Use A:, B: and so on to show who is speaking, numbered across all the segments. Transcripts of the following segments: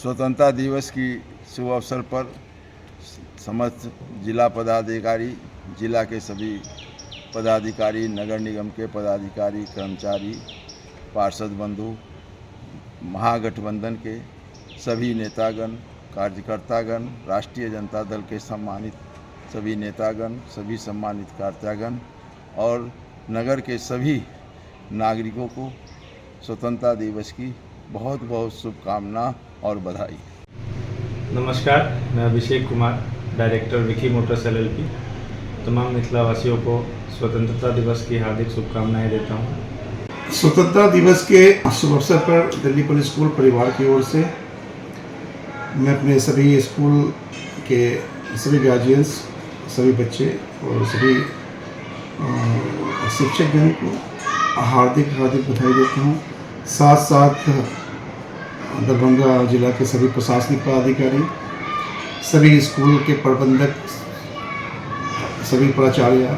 A: स्वतंत्रता दिवस की शुभ अवसर पर समस्त जिला पदाधिकारी, जिला के सभी पदाधिकारी, नगर निगम के पदाधिकारी, कर्मचारी, पार्षद बंधु, महागठबंधन के सभी नेतागण, कार्यकर्तागण, राष्ट्रीय जनता दल के सम्मानित सभी नेतागण, सभी सम्मानित कार्यकर्तागण और नगर के सभी नागरिकों को स्वतंत्रता दिवस की बहुत बहुत शुभकामना और बधाई।
B: नमस्कार, मैं Abhishek Kumar, director Vicky motors LLP, तमाम मिथिला वासियों को स्वतंत्रता दिवस की हार्दिक शुभकामनाएं देता हूं।
C: स्वतंत्रता दिवस के शुभ अवसर पर दिल्ली पब्लिक स्कूल परिवार की ओर से मैं अपने सभी स्कूल के सभी गार्जियंस, सभी बच्चे और सभी शिक्षकगण को हार्दिक बधाई देता हूं। साथ साथ दरभंगा जिला के सभी प्रशासनिक पदाधिकारी, सभी स्कूल के प्रबंधक, सभी प्राचार्य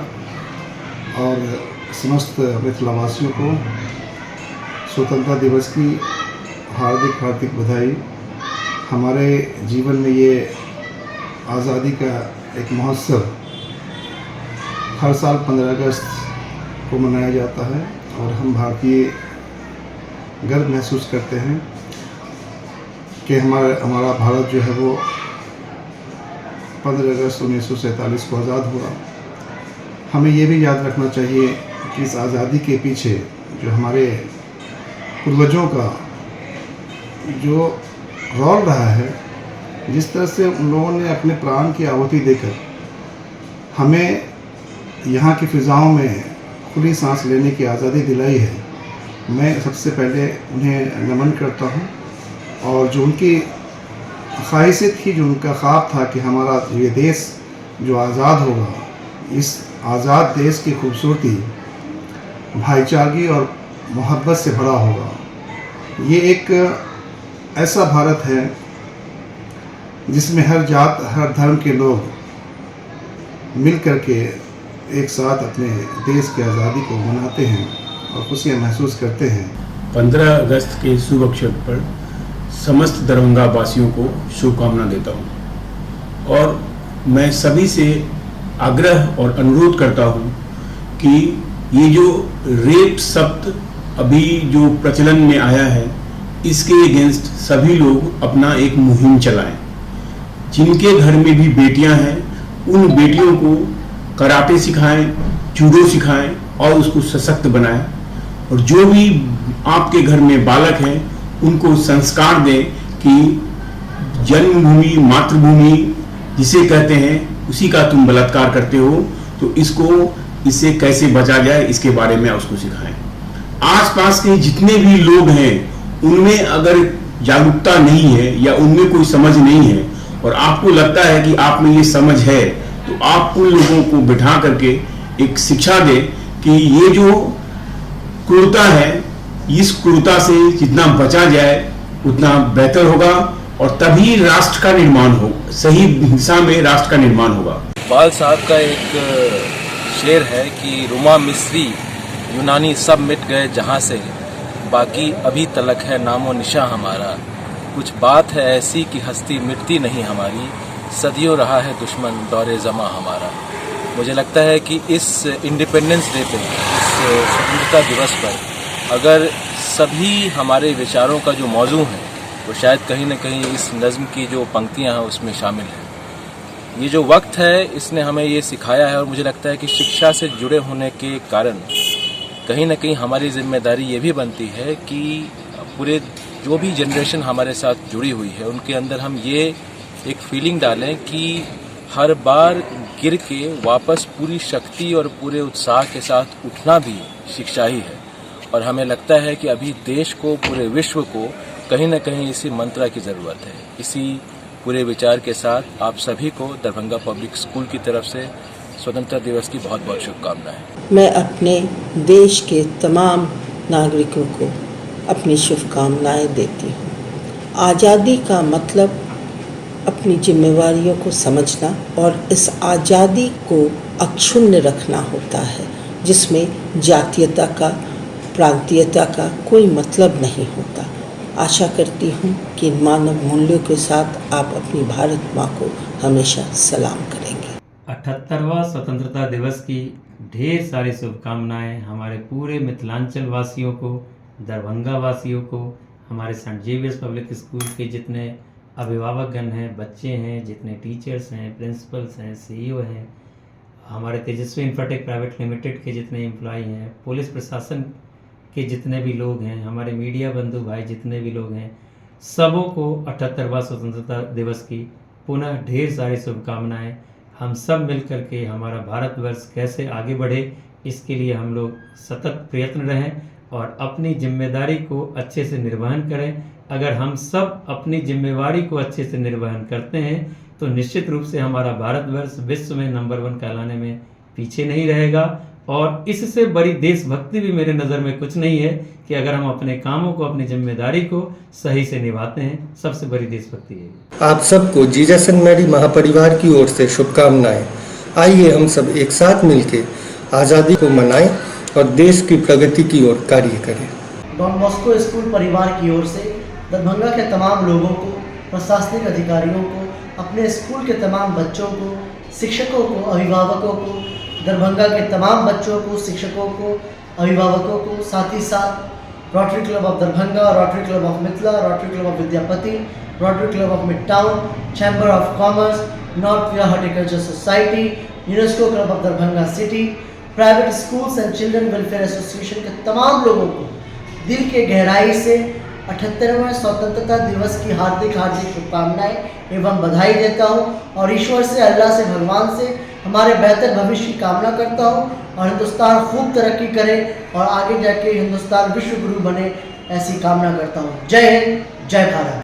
C: और समस्त मिथिलावासियों को स्वतंत्रता दिवस की हार्दिक बधाई। हमारे जीवन में ये आज़ादी का एक महोत्सव हर साल 15 अगस्त को मनाया जाता है और हम भारतीय गर्व महसूस करते हैं कि हमारा भारत जो है वो 15 अगस्त 1947 को आज़ाद हुआ। हमें ये भी याद रखना चाहिए कि इस आज़ादी के पीछे जो हमारे पूर्वजों का जो रोल रहा है, जिस तरह से उन लोगों ने अपने प्राण की आहुति देकर हमें यहाँ की फ़िज़ाओं में खुली सांस लेने की आज़ादी दिलाई है, मैं सबसे पहले उन्हें नमन करता हूँ। और जो उनकी ख्वाहिशें थी, जो उनका ख्वाब था कि हमारा ये देश जो आज़ाद होगा, इस आज़ाद देश की खूबसूरती भाईचारगी और मोहब्बत से भरा होगा। ये एक ऐसा भारत है जिसमें हर जात, हर धर्म के लोग मिल कर के एक साथ अपने देश की आज़ादी को मनाते हैं और खुशियाँ महसूस करते हैं।
D: 15 अगस्त के शुभ अवसर पर समस्त दरभंगा वासियों को शुभकामना देता हूँ और मैं सभी से आग्रह और अनुरोध करता हूँ कि ये जो रेप शब्द अभी जो प्रचलन में आया है, इसके अगेंस्ट सभी लोग अपना एक मुहिम चलाएं। जिनके घर में भी बेटियां हैं, उन बेटियों को कराटे सिखाएं, जूडो सिखाएं और उसको सशक्त बनाएं। और जो भी आपके घर में बालक हैं, उनको संस्कार दें कि जन्मभूमि, मातृभूमि जिसे कहते हैं, उसी का तुम बलात्कार करते हो, तो इससे कैसे बचा जाए, इसके बारे में उसको सिखाएं। आसपास के जितने भी लोग हैं, उनमें अगर जागरूकता नहीं है या उनमें कोई समझ नहीं है और आपको लगता है कि आप में ये समझ है, तो आप उन लोगों को बिठा करके एक शिक्षा दें कि ये जो क्रूरता है, इस क्रूरता से जितना बचा जाए उतना बेहतर होगा और तभी राष्ट्र का निर्माण हो, सही दिशा में राष्ट्र का निर्माण होगा।
E: इकबाल साहब का एक शेर है कि रुमा मिस्री यूनानी सब मिट गए जहाँ से, बाकी अभी तलक है नामो निशा हमारा। कुछ बात है ऐसी कि हस्ती मिटती नहीं हमारी, सदियों रहा है दुश्मन दौरे ज़मा हमारा। मुझे लगता है कि इस इंडिपेंडेंस डे पे, इस स्वतंत्रता दिवस पर अगर सभी हमारे विचारों का जो मौजू है, वो शायद कहीं न कहीं इस नज़्म की जो पंक्तियाँ हैं उसमें शामिल है। ये जो वक्त है, इसने हमें ये सिखाया है और मुझे लगता है कि शिक्षा से जुड़े होने के कारण कहीं न कहीं हमारी जिम्मेदारी ये भी बनती है कि पूरे जो भी जनरेशन हमारे साथ जुड़ी हुई है, उनके अंदर हम ये एक फीलिंग डालें कि हर बार गिर के वापस पूरी शक्ति और पूरे उत्साह के साथ उठना भी शिक्षा ही है। और हमें लगता है कि अभी देश को, पूरे विश्व को कहीं न कहीं इसी मंत्र की ज़रूरत है। इसी पूरे विचार के साथ आप सभी को दरभंगा पब्लिक स्कूल की तरफ से स्वतंत्रता दिवस की बहुत बहुत शुभकामनाएं।
F: मैं अपने देश के तमाम नागरिकों को अपनी शुभकामनाएं देती हूँ। आज़ादी का मतलब अपनी जिम्मेवारियों को समझना और इस आज़ादी को अक्षुण्ण रखना होता है, जिसमें जातीयता का, प्रांतीयता का कोई मतलब नहीं होता। आशा करती हूँ कि इन मानव मूल्यों के साथ आप अपनी भारत माँ को हमेशा सलाम करेंगे।
B: 78वां स्वतंत्रता दिवस की ढेर सारी शुभकामनाएं हमारे पूरे मिथिलांचल वासियों को, दरभंगा वासियों को, हमारे सेंट जेवियर्स पब्लिक स्कूल के जितने अभिभावकगण हैं, बच्चे हैं, जितने टीचर्स हैं, प्रिंसिपल्स हैं, सीईओ हैं, हमारे तेजस्वी इंफ्राटेक प्राइवेट लिमिटेड के जितने एम्प्लॉय हैं, पुलिस प्रशासन के जितने भी लोग हैं, हमारे मीडिया बंधु भाई जितने भी लोग हैं, सबों को 78वां स्वतंत्रता दिवस की पुनः ढेर सारी शुभकामनाएं। हम सब मिलकर के हमारा भारतवर्ष कैसे आगे बढ़े, इसके लिए हम लोग सतत प्रयत्न रहें और अपनी जिम्मेदारी को अच्छे से निर्वहन करें। अगर हम सब अपनी जिम्मेवारी को अच्छे से निर्वहन करते हैं तो निश्चित रूप से हमारा भारतवर्ष विश्व में नंबर 1 कहलाने में पीछे नहीं रहेगा। और इससे बड़ी देशभक्ति भी मेरे नज़र में कुछ नहीं है कि अगर हम अपने कामों को, अपनी जिम्मेदारी को सही से निभाते हैं, सबसे बड़ी देशभक्ति है।
G: आप सबको जीसस एंड मैरी महापरिवार की ओर से शुभकामनाएं। आइए हम सब एक साथ मिलकर आज़ादी को मनाएं और देश की प्रगति की ओर कार्य करें।
H: डॉन बॉस्को स्कूल परिवार की ओर से दरभंगा के तमाम लोगों को, प्रशासनिक अधिकारियों को, अपने स्कूल के तमाम बच्चों को, शिक्षकों को, अभिभावकों को, दरभंगा के तमाम बच्चों को, शिक्षकों को, अभिभावकों को, साथ ही साथ rotary club of Darbhanga, rotary club of Mithila, rotary club of Vidyapati, rotary club of mid town, chamber of commerce, north विया horticulture society, UNESCO club of Darbhanga city, private schools and children welfare association के तमाम लोगों को दिल के गहराई से 78वें स्वतंत्रता दिवस की हार्दिक शुभकामनाएं एवं बधाई देता हूं और ईश्वर से, अल्लाह से, भगवान से हमारे बेहतर भविष्य की कामना करता हूं और हिंदुस्तान खूब तरक्की करे और आगे जाके हिंदुस्तान विश्व गुरु बने, ऐसी कामना करता हूं। जय हिंद, जय भारत।